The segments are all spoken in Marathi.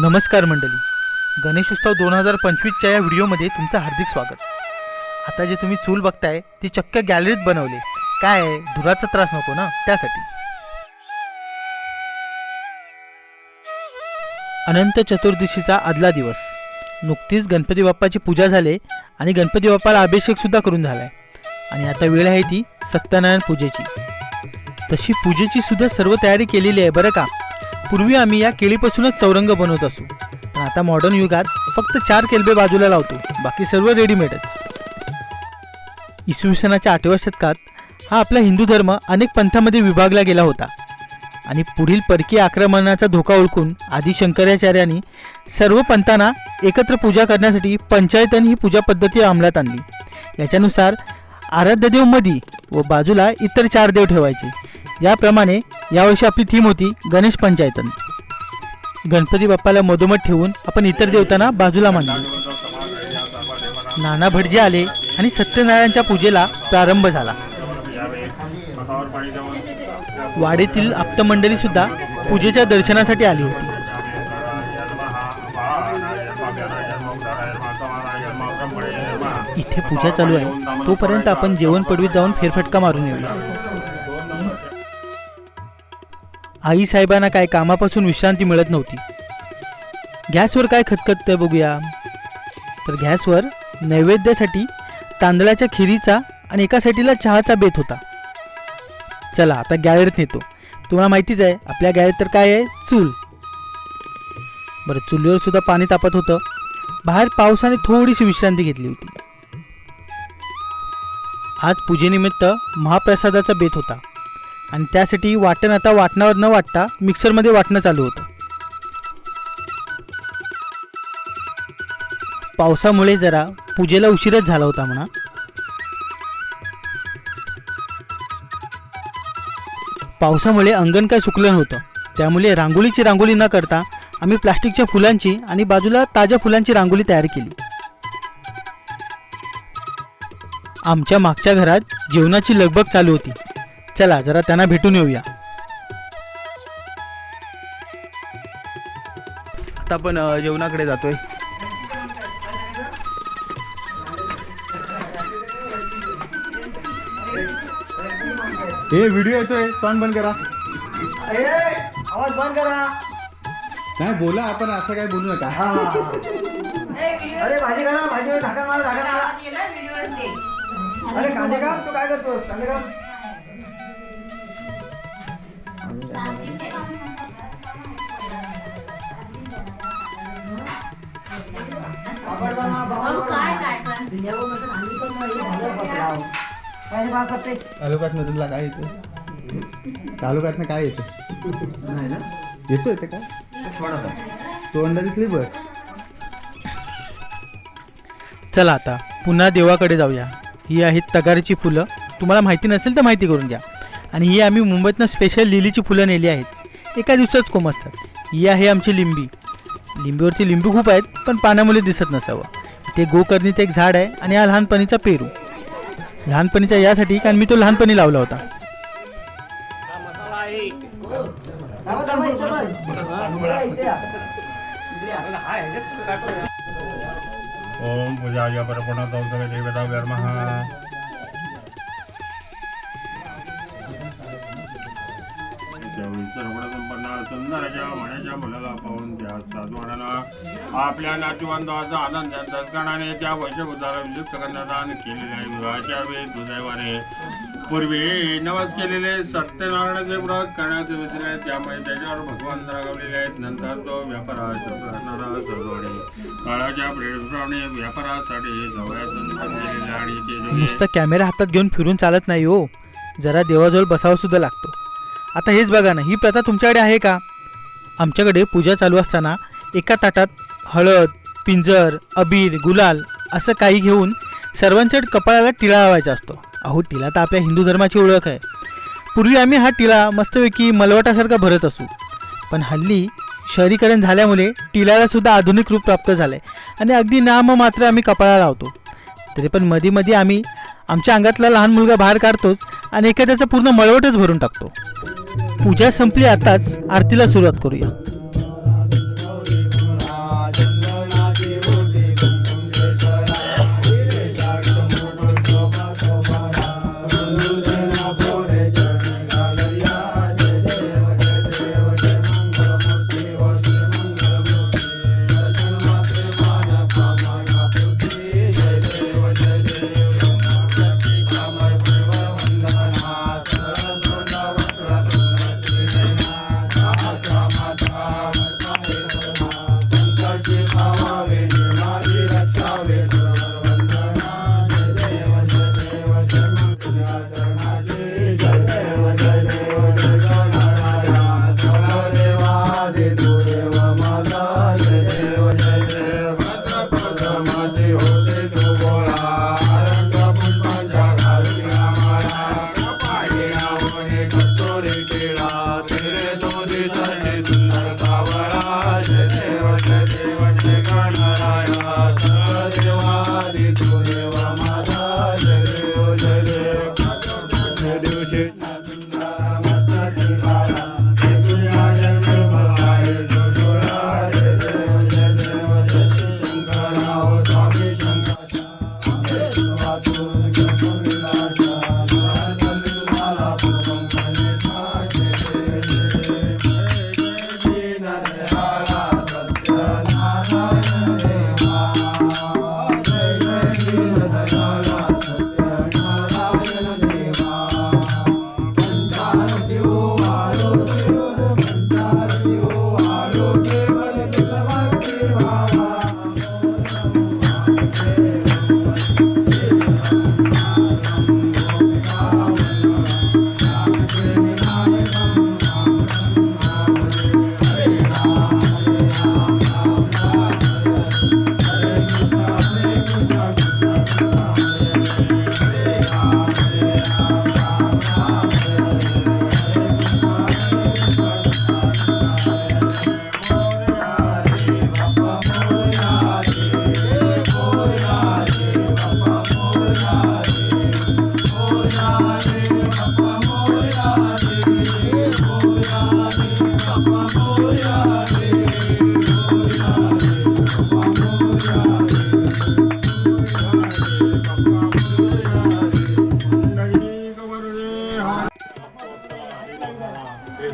नमस्कार मंडळी, गणेशोत्सव 2025च्या या व्हिडिओमध्ये तुमचं हार्दिक स्वागत। आता जे तुम्ही चूल बघताय ती चक्क गॅलरीत बनवली। काय आहे, धुराचा त्रास नको ना, त्यासाठी। अनंत चतुर्दशीचा आदला दिवस। नुकतीच गणपती बाप्पाची पूजा झाली आणि गणपती बाप्पाला अभिषेक सुद्धा करून झालाय आणि आता वेळ आहे ती सत्यनारायण पूजेची। तशी पूजेची सुद्धा सर्व तयारी केलेली आहे बरं का। पूर्वी आम्ही या केळीपासूनच चौरंग बनवत असू, पण आता मॉडर्न युगात फक्त 4 केल्बे बाजूला लावतो, बाकी सर्व रेडीमेडच। इसवी सनाच्या 8व्या शतकात हा आपला हिंदू धर्म अनेक पंथांमध्ये विभागला गेला होता आणि पुढील परकीय आक्रमणाचा धोका ओळखून आदि शंकराचार्यांनी सर्व पंथांना एकत्र पूजा करण्यासाठी पंचायतन ही पूजा पद्धती अंमलात आणली। याच्यानुसार आराध्य देव मध्ये व बाजूला इतर 4 देव ठेवायचे। याप्रमाणे यावर्षी आपली थीम होती गणेश पंचायतन। गणपती बाप्पाला मधोमध ठेवून आपण इतर देवतांना बाजूला मांडले। नाना भटजी आले आणि सत्यनारायणच्या पूजेला प्रारंभ झाला। वाडीतील आप्तमंडळी सुद्धा पूजेच्या दर्शनासाठी आली होती। इथे पूजा चालू आहे, तोपर्यंत आपण जेवण पडवीत जाऊन फेरफटका मारून येऊया। आई साहेबांना काय कामापासून विश्रांती मिळत नव्हती। गॅसवर काय खतखतते बघूया। तर गॅसवर नैवेद्यासाठी तांदळाच्या खिरीचा आणि एका साईडला चहाचा बेत होता। चला आता गॅलरीत नेतो। तुम्हाला माहितीच आहे आपल्या गॅलरीत तर काय आहे, चूल। बरं, चुलीवर सुद्धा पाणी तापत होतं। बाहेर पावसाने थोडीशी विश्रांती घेतली होती। आज पूजेनिमित्त महाप्रसादाचा बेत होता आणि त्यासाठी वाटण आता वाटणावर न वाटता मिक्सरमध्ये वाटणं चालू होतं। पावसामुळे जरा पूजेला उशीरच झाला होता म्हणा। पावसामुळे अंगण काय सुकलं नव्हतं, त्यामुळे रांगोळीची रांगोळी न करता आम्ही प्लास्टिकच्या फुलांची आणि बाजूला ताज्या फुलांची रांगोळी तयार केली। आमच्या मागच्या घरात जेवणाची लगबग चालू होती। चला जरा त्यांना भेटून येऊया। आता आपण जेवणाकडे जातोय। हे व्हिडिओ येतोय, तोंड बंद करा। आवाज बंद करा। नाही बोला, आपण असं काय बोलू नका। अरे भाजी करा, भाजीवर ढाका मारा, ढाका मारा। अरे कांदे का, तू काय करतो? कांदे का? तालुक्यातनं तुला काय येतं? तालुक्यातनं काय येतं? येतो येते का तोंडा दिसली बस। चला आता पुन्हा देवाकडे जाऊया। ही आहेत तगारीची फुलं, तुम्हाला माहिती नसेल तर माहिती करून घ्या। आणि ही आम्ही मुंबईतनं स्पेशल लिलीची फुलं नेली आहेत, एका दिवसात कोमसतात। ही आहे आमची लिंबी। लिंबीवरती लिंबू खूप आहेत, पण पाण्यामुळे दिसत नसावं। ते गोकर्णीचं एक झाड आहे आणि हा लहानपणीचा पेरू। लहानपणीचा यासाठी कारण मी तो लहानपणी लावला होता। ओम पूजा परपण देवता धर्मः सुंदरच्या म्हण्याच्या मुलाला पाहून त्या साधवानाला आपल्या नातवंडाचा आनंद दसगणाने त्या वैशभूताला विलुप्त करण्याचा केलेल्या विवाहाच्या वेळी दुर्दैवाने पूर्वी नवस केलेले सत्यनारायणाचे व्रत करण्यात विसरले, त्यामुळे त्याच्यावर भगवान रागावलेले आहेत। नंतर तो व्यापाराच्या काळाच्या प्रेरणाने व्यापारासाठी जवळातून गेलेले आणि ते नुसतं कॅमेरा हातात घेऊन फिरून चालत नाही हो, जरा देवाजवळ बसावं सुद्धा लागतो। आता हेच बघा ना, ही प्रथा तुमच्याकडे आहे का? आमच्याकडे पूजा चालू असताना एका ताटात हळद, पिंजर, अबीर, गुलाल असं काही घेऊन सर्वांच्या कपाळाला टिळा लावायचा असतो। अहो, टिळा तर आपल्या हिंदू धर्माची ओळख आहे। पूर्वी आम्ही हा टिळा मस्तपैकी मलवटासारखा भरत असू, पण हल्ली शहरीकरण झाल्यामुळे टिळ्याला सुद्धा आधुनिक रूप प्राप्त झालंय आणि अगदी नाम मात्र आम्ही कपाळाला लावतो। तरी पण मध्ये मध्ये आम्ही आमच्या अंगातला लहान मुलगा बाहेर काढतोच आणि एखाद्याचा पूर्ण मळवटच भरून टाकतो। पूजा संपली, आताच आरतीला सुरुवात करूया।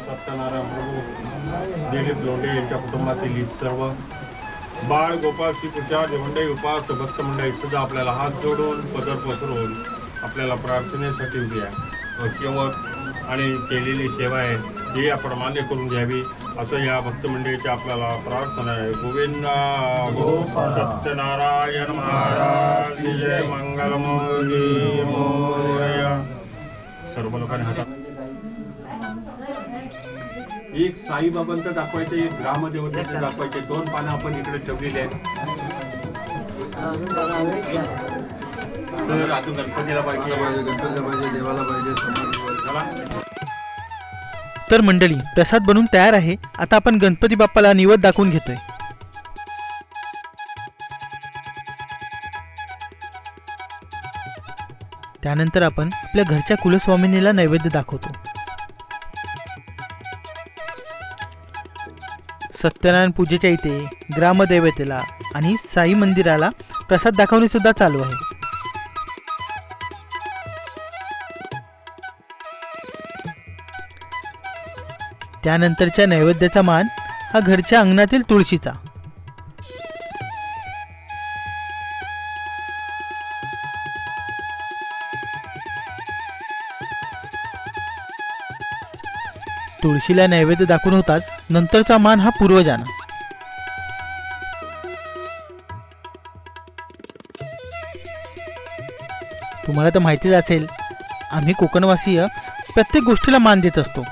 सत्यनारायण प्रभू दिलीप लोंढे यांच्या कुटुंबातील सर्व बाळ गोपाळ श्रीकृष्ण देवंडे उपास भक्त मंडळी सुद्धा आपल्याला हात जोडून पदर पसरून आपल्याला प्रार्थनेसाठी उभी आहे. केवळ आणि केलेली सेवा आहे ही आपण मान्य करून घ्यावी असं या भक्त मंडळीची आपल्याला प्रार्थना आहे. गोविंद सत्यनारायण महाराज जय मंगलमूर्ती मोरया. सर्व लोकांनी हातात एक साईबाबांचं दाखवायचं, एक ग्रामदेवतेचं दाखवायचे. 2 पानं आपण इकडे ठेवलेली आहेत. तर आता गणपतीला पाहिजे, देवाला पाहिजे, चला. तर मंडळी प्रसाद बनवून तयार आहे. आता आपण गणपती बाप्पाला निवेद दाखवून घेतोय. त्यानंतर आपण आपल्या घरच्या कुलस्वामिनीला नैवेद्य दाखवतो. सत्यनारायण पूजेच्या इथे ग्रामदेवतेला आणि साई मंदिराला प्रसाद दाखवणे सुद्धा चालू आहे. त्यानंतरच्या नैवेद्याचा मान हा घरच्या अंगणातील तुळशीचा. तुळशीला नैवेद्य दाखवून होताच नंतरचा मान हा पूर्वजांना. तुम्हाला तर माहितीच असेल, आम्ही कोकणवासीय प्रत्येक गोष्टीला मान देत असतो.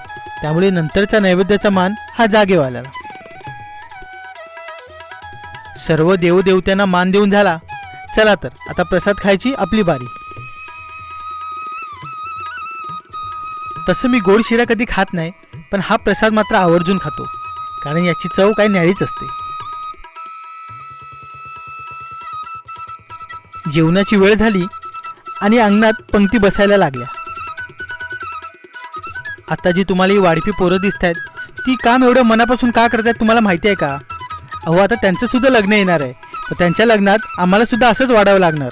त्यामुळे नंतरचा नैवेद्याचा मान हा जागेवाल्याला. सर्व देवदेवत्यांना मान देऊन झाला. चला तर आता प्रसाद खायची आपली बारी. तसं मी गोड शिरा कधी खात नाही, पण हा प्रसाद मात्र आवर्जून खातो, कारण याची चव काही न्यारीच असते. जेवणाची वेळ झाली आणि अंगणात पंक्ती बसायला लागल्या. आता जी तुम्हाला ही वाढपी पोरं दिसत आहेत, ती काम एवढं मनापासून का करतात तुम्हाला माहिती आहे का? अहो, आता त्यांचं सुद्धा लग्न येणार आहे, तर त्यांच्या लग्नात आम्हाला सुद्धा असंच वाढावं लागणार.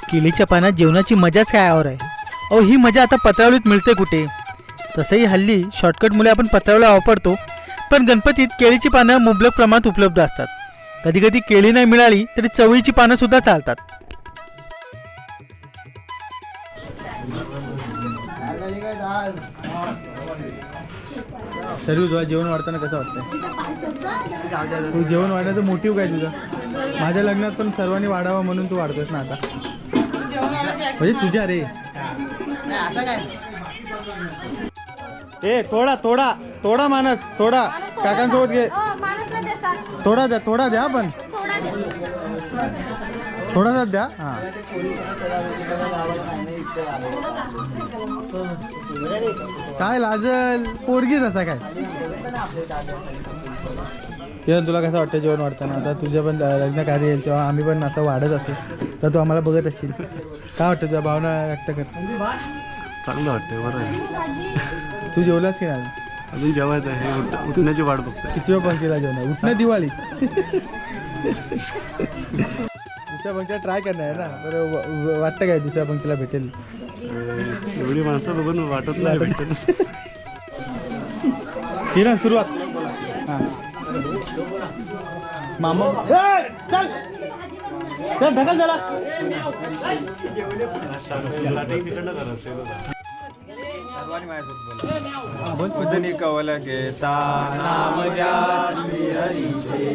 केळीच्या पानात जेवणाची मजाच काय आवर आहे. अहो, ही मजा आता पत्रावळीत मिळते कुठे? तसंही हल्ली शॉर्टकटमुळे आपण पत्रावळा वापरतो, पण गणपतीत केळीची पानं मुबलक प्रमाणात उपलब्ध असतात. कधी कधी केळी नाही मिळाली तरी चवळीची पानं सुद्धा चालतात. सर्व तुला जेवण वाढताना कसं वाटतंय? तू जेवण वाढण्याचं मोटिव्ह काय तुझं? माझ्या लग्नात पण सर्वांनी वाढावं म्हणून तू वाढतोस ना आता. म्हणजे तुझ्या रे. ए थोडा थोडा थोडा मानस, थोडा काकांसोबत घे. थोडा द्या पण थोडासा द्या. हां, काय लाजल पोरगीच असा काय. किरण, तुला कसं वाटतं जेवण वाढताना? आता तुझ्या पण लग्न कार्य येईल तेव्हा आम्ही पण आता वाढत असतो, तर तू आम्हाला बघत असशील. काय वाटतं तुझ्या भावना व्यक्त कर. चांगलं वाटतं, बरं आहे. तू जेवलास की नाही? अजून जेवायचं आहे, उठण्याची वाट बघतोय. किती वेळ पंक्तीला जेवणार? उठणं दिवाळी. दुसऱ्या पंक्तीला ट्राय करणार आहे ना, बरं वाटतं काय दुसऱ्या पंक्तीला भेटेल? एवढी माणसं बघून वाटत नाही भेटेल. किरण, सुरुवात. हां, मामा चल चल ढकल झाला. बुद्धनी कवल घेता नाम घ्या श्री हरीचे,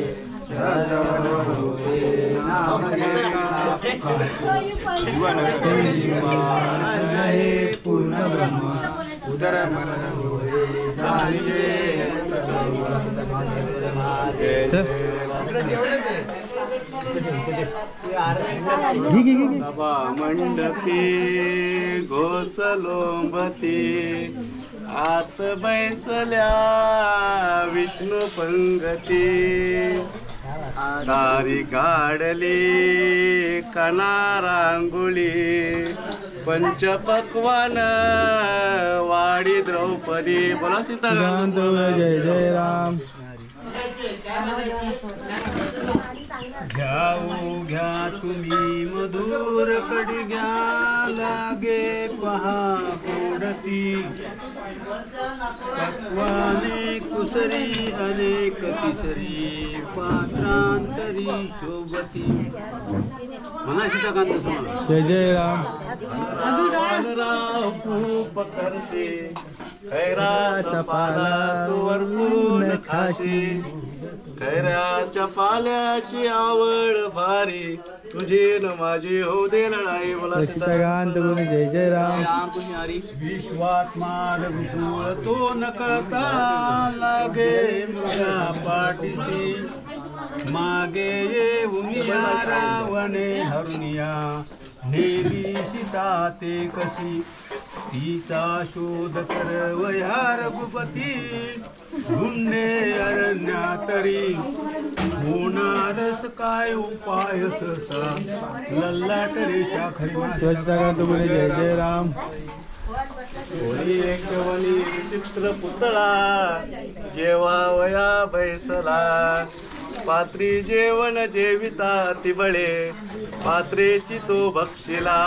पूर्ण ब्रह्म उदर सभा मंडपी घोसलोंबती आत बैसल्या विष्णू पंगती दारी काढली कना रांगोळी पंचपक्वान वाडी द्रौपदी बोला सीताराम जय जय राम. घ्याऊ घ्या तुम्ही मधुर कडी घ्या लागे पहा गोडती पक्वाने कुसरी अनेक तिसरी पात्रांतरी शोभती म्हणा सीताकांत तुम्हाला जय जय राम. राव खूप करसे खैराचा पाला तू वरपून खाशी खैराच्या पाल्याची आवड भारी तुझी न माझी होऊ दे लढाई बोला सीताकांत गुरु जय जय राम. विश्वात्मा रघुकुळ तो न कळता लागे मुला पाठीशी मागे येऊन या रावणे हरुनिया नेली सीता ते कशी तिचा शोध करवया रघुपती धुंडे अरण्यातरी होणारच काय उपाय ससा लल्लाट रेषा सीताकांत गुरु जय जय राम. एक वनी विचित्र पुतळा जेव्हा वया बैसला पात्री जेवण जेविता तिबळे पात्रेची तो भक्षिला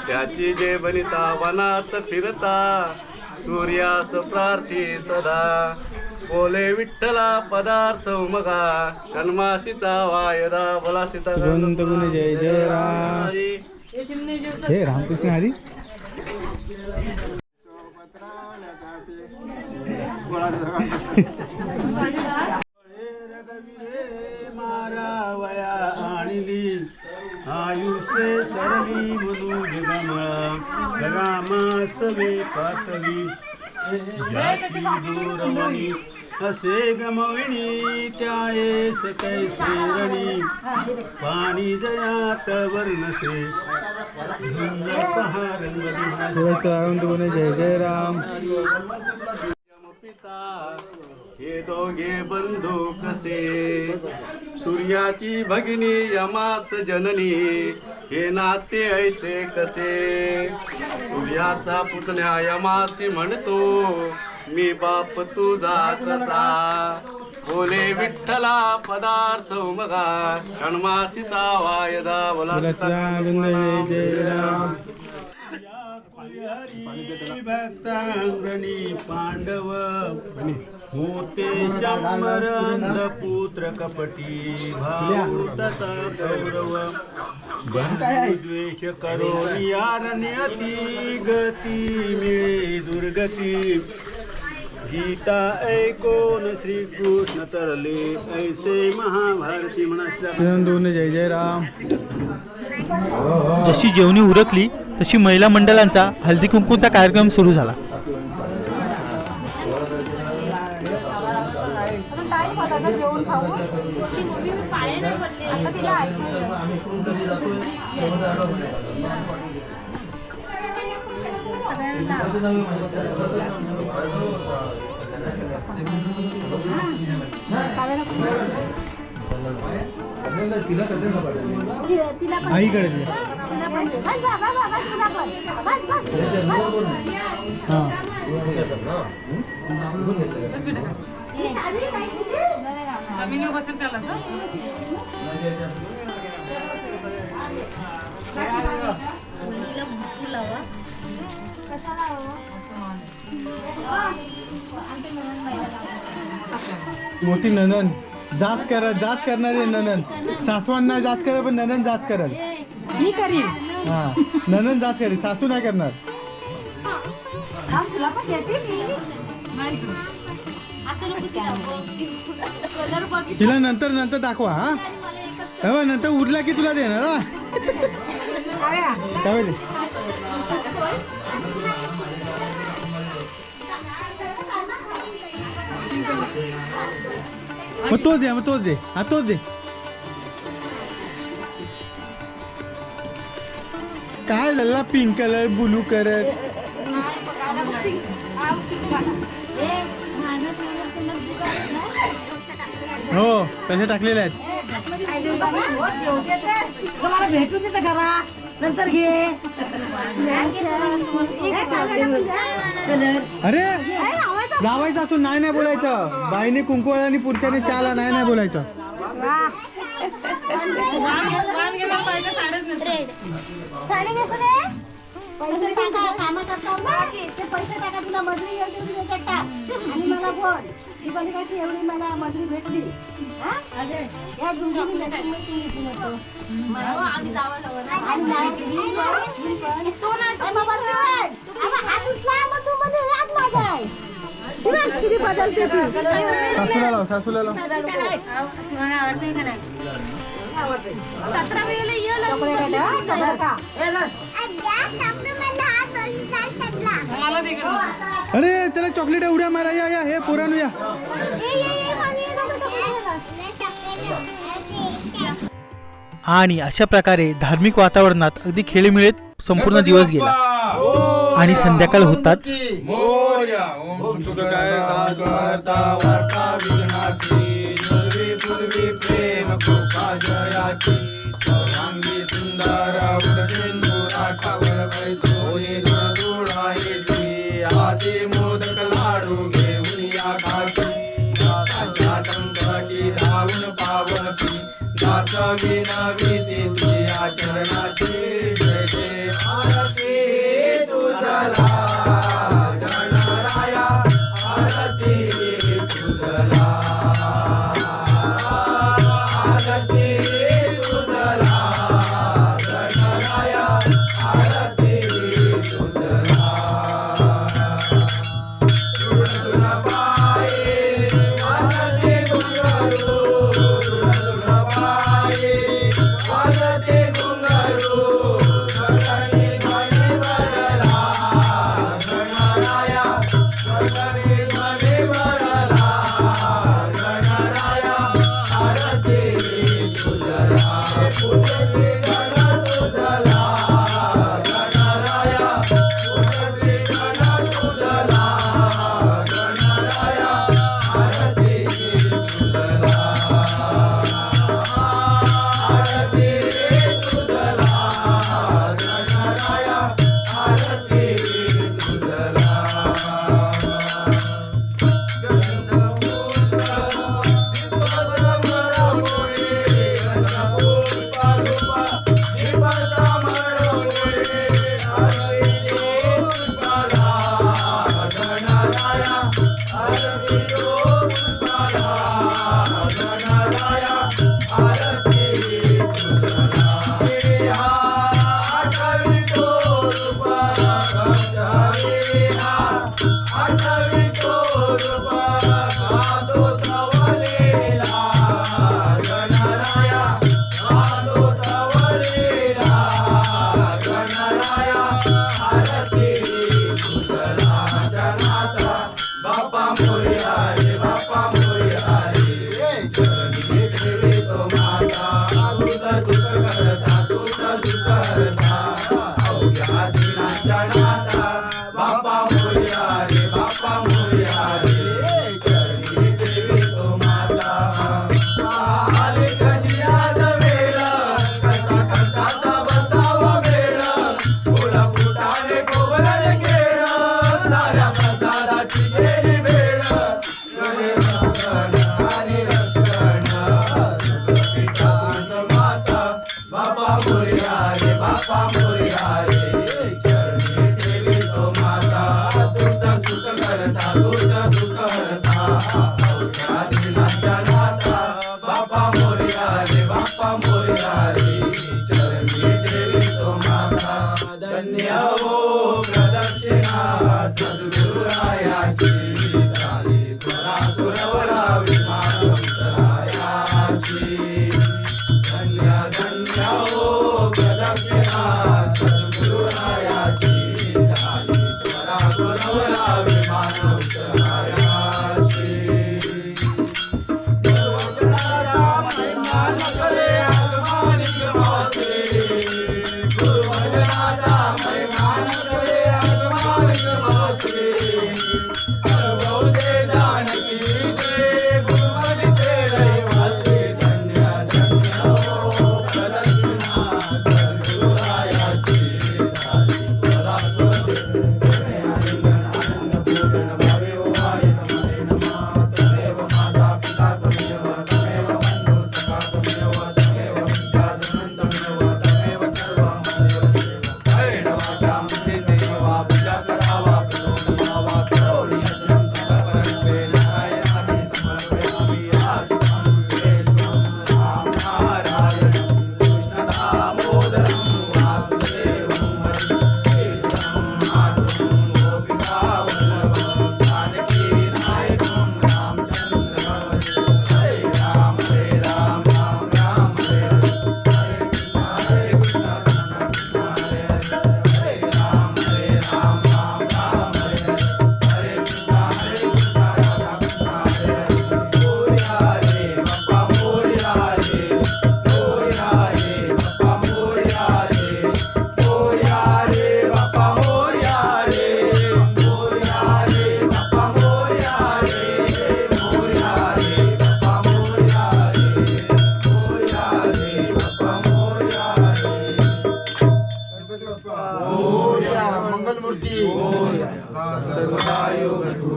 त्याची जे बनिता वनात फिरता सूर्यास प्रार्थी सदा बोले विठ्ठला पदार्थ उमगा षण्मासीचा वायदा बोला श्रीमंत गुरु जय जय राम. हे रामकृष्ण हरी. मारावया आणली आयुष्य सरली मनुज गमळा गरामास वे पातळी ज्याची दूरवणी असे गमविणी त्यायेस कैसे रणी पाणी जयात वर्णसे पहा सीताकांत गुरु जय जय राम. पिता हे दोघे बंधू कसे सूर्याची भगिनी यमास जननी हे नाते ऐसे कसे सूर्याचा पुतण्या यमासी म्हणतो मी बाप तुझा कसा बोले विठ्ठला पदार्थ उमगा षण्मासीचा वायदा बोला जय जय राम. भक्तांगणी पांडव होते शंभरंद पुत्र कपटी भाऊ तथा कौरव द्वेष करो नियारण्यती गती मिळे दुर्गती गीता ऐकोन श्रीकृष्ण तरले ऐसे महाभारती म्हणा. जय जय राम. जशी जेवणी उरकली तशी महिला मंडळांचा हळदी कुंकूचा कार्यक्रम सुरू झाला. आईकडे बसेल त्याला मोठी ननन जाच करणारी ननन सासवांना जाच करा पण ननन जाच करल. मी करीन. हा ननन जाच करेल सासू नाही करणार. तुला पण घेते तिला नंतर दाखवा हा. नंतर उरला की तुला देणार हा. काय होईल? मग तोच दे, मग तोच दे, हा तोच दे. काय झालं पिंक कलर ब्लू कलर. हो पैसे टाकलेले आहेत. तुम्हाला भेटून देतं घरा नंतर घे. अरे लावायचं असून नाही नाही बोलायचं. बाईने कुंकू आणि पुरुषाने चहाला नाही नाही बोलायचं. वाण गेला पाहिजे साडेच नसतं. साडी कसं रे? पैसे टाका कामं करता ना ते पैसे टाका तुला मजुरी येईल तेवढी त्याच्यात टाक. आणि मला बोल ती पण काय की एवढी मला मजुरी भेटली हा अजय या दुसरी भेटली मग तुम्ही पुन्हा आम्ही तो नाही बाबा रे आता हात उचला मग तू मध्ये हात माझाय किती बदलते तू. सासूला लाव, सासूला लाव. मला दे इकडं. अरे चला चॉकलेट उड्या मारा. या या हे पोरांनो या. आणि अशा प्रकारे धार्मिक वातावरणात अगदी खेळीमेळीत संपूर्ण दिवस गेला. आणि संध्याकाळ होताच मोरया ओम सुखदाय सागरता वार्ता विघ्नाची पूर्वी पूर्वी प्रेम कृपा जयाची सर्वांगी सुंदर उडसिंधुराठावर पैसोनी दुळायची आधी मोदक लाडू घेऊन या घाटी दासाच्या संकटी धावून पावनसी दास विनविती तुझ्या चरणाची जय जय आरती तुझला गणराया आरती तुझला आरती तुझला गणराया आरती तुझला तुझ पाये आरती गुंगरू तुझ पाये आरती गुंगरू गणनी ध्वनी भरला गणराया गणनी ध्वनी भरला गणराया आरती तुझला पुजती गण तुझला गणराया पुजती गण तुझला गणराया आरती तुझला आरती तुझला गणराया आरती तुझला बापा मोरया रे बापा मोरया रे चरणी ठेवी तो माता तुझ सुख करता तुझ दुःख करता अवघ्या दिनांच्या नाता बापा मोरया रे बापा मोरया रे चरणी ठेवी तो माता आले कशी आज वेळ कसा कसाचा बसावा वेळ फुला फुटाने कोवरल केळ साऱ्या प्रसादाची गेली वेळ करे रक्षण आणि रक्षण सुखपिता तुझ माता बापा मोरया रे बापा मोरया रे चरणी ठेवी तो माता तुझं सुख करता तुझं दुःख करता अवघ्या दिनांच्या नाता बापा मोरया रे बापा मोरया रे चरणी ठेवी तो माता धन्य हो प्रदक्षिणा सद्गुरुरायाची झाली स्वरा सुरवरा विमान उत्तरायाची धन्य धन्य हो प्रदक्षिणा सद्गुरुरायाची झाली स्वरा सुरवरा विमान उत्तरायाची सर्व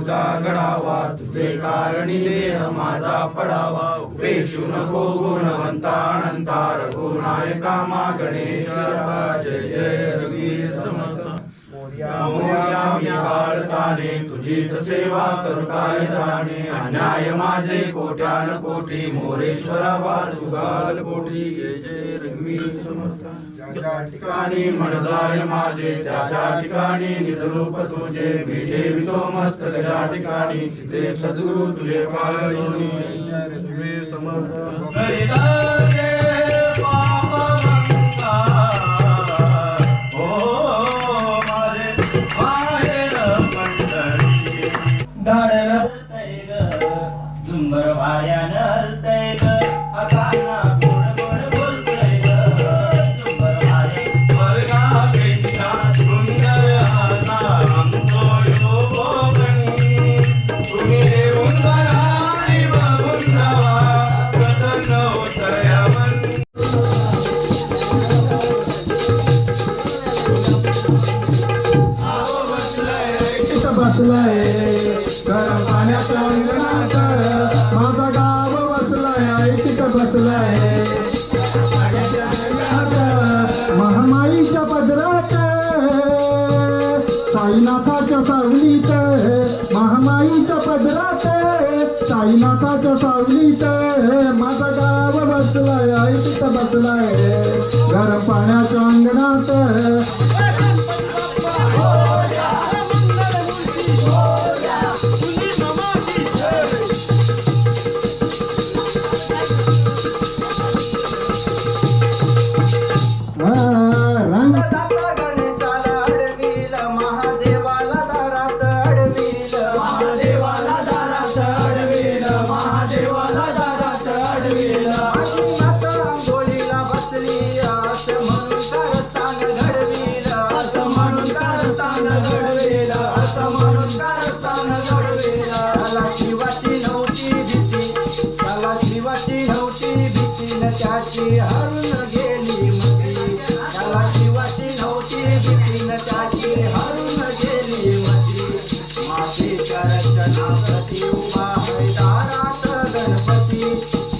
तुझा घडावा तुझे कारणी देह माझा पडावा उपेशू नको गुणवंता अनंता रघुनायका मा गणेश जय जय रघुवीर समर्थ मोर्या मी बाळकाने तुझीच सेवा करू काय जाणे अन्याय माझे कोट्यान कोटी मोरेश्वरा बालुगाल कोटी जय जय रघुवीर समर्थ ज्या ठिकाणी मन जाय माझे त्या ठिकाणी निज रूप तुझे मी ठेवितो मस्तक ज्या ठिकाणी ते सद्गुरु तुझे पाय रघुवीर समर्थ झुंबर वाऱ्यान हलतय ग अकाना गोड गोड बोलतय ग झुंबर स्वर्गापेक्षा सुंदर असा आमचो यो भोगणी तुम्ही देऊन बरारी बघून जावा प्रसन्न होतयावर बसलाय गरम पाण्याच्या अंगणात माझा गाव बसलाय तिथं बसलाय महामाईच्या पदरात साईनाथाच्या सावलीत महामाईच्या पदरात साईनाथाच्या सावलीत माझा गाव बसलाय तिथं बसलाय गरम पाण्याच्या अंगणात त्याची हरून गेली मती त्याला शिवाची नव्हती भीतीन त्याची हरून गेली मती मातीच्या रचनाप्रती उभा है दारात गणपती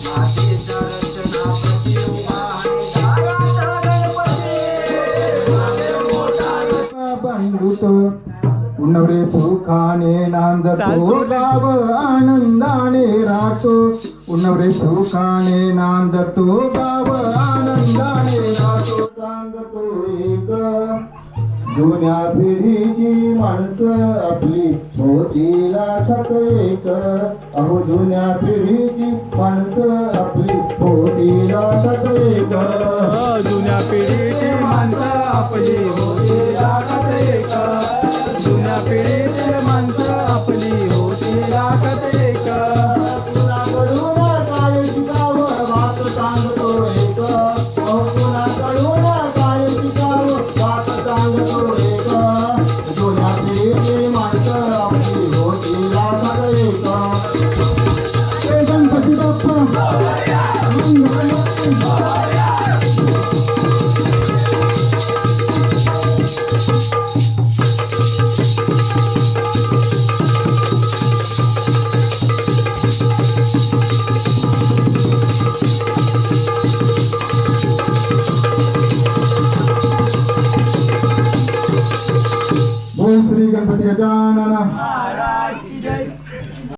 मातीच्या रचनाप्रती उभा है दारात गणपती बंधुतो उन्नवरे सुखाने नांदतो गाव आनंदाने राहतो उन्नवरे सुखाने नांदतो गाव आनंदाने राहतो सांगतो एक जुन्या पिढीची माणसं आपली होतीला सत एक अहो जुन्या पिढीची माणसं आपली होतीला सत एक जुन्या पिढीची माणसं आपली होतीला सत एक जुन्या पिढीची माणसं आपली होतीला सत एक तुला कडून काय शिकावं वाच सांगतो जय श्री गणपती गजानन महाराज की जय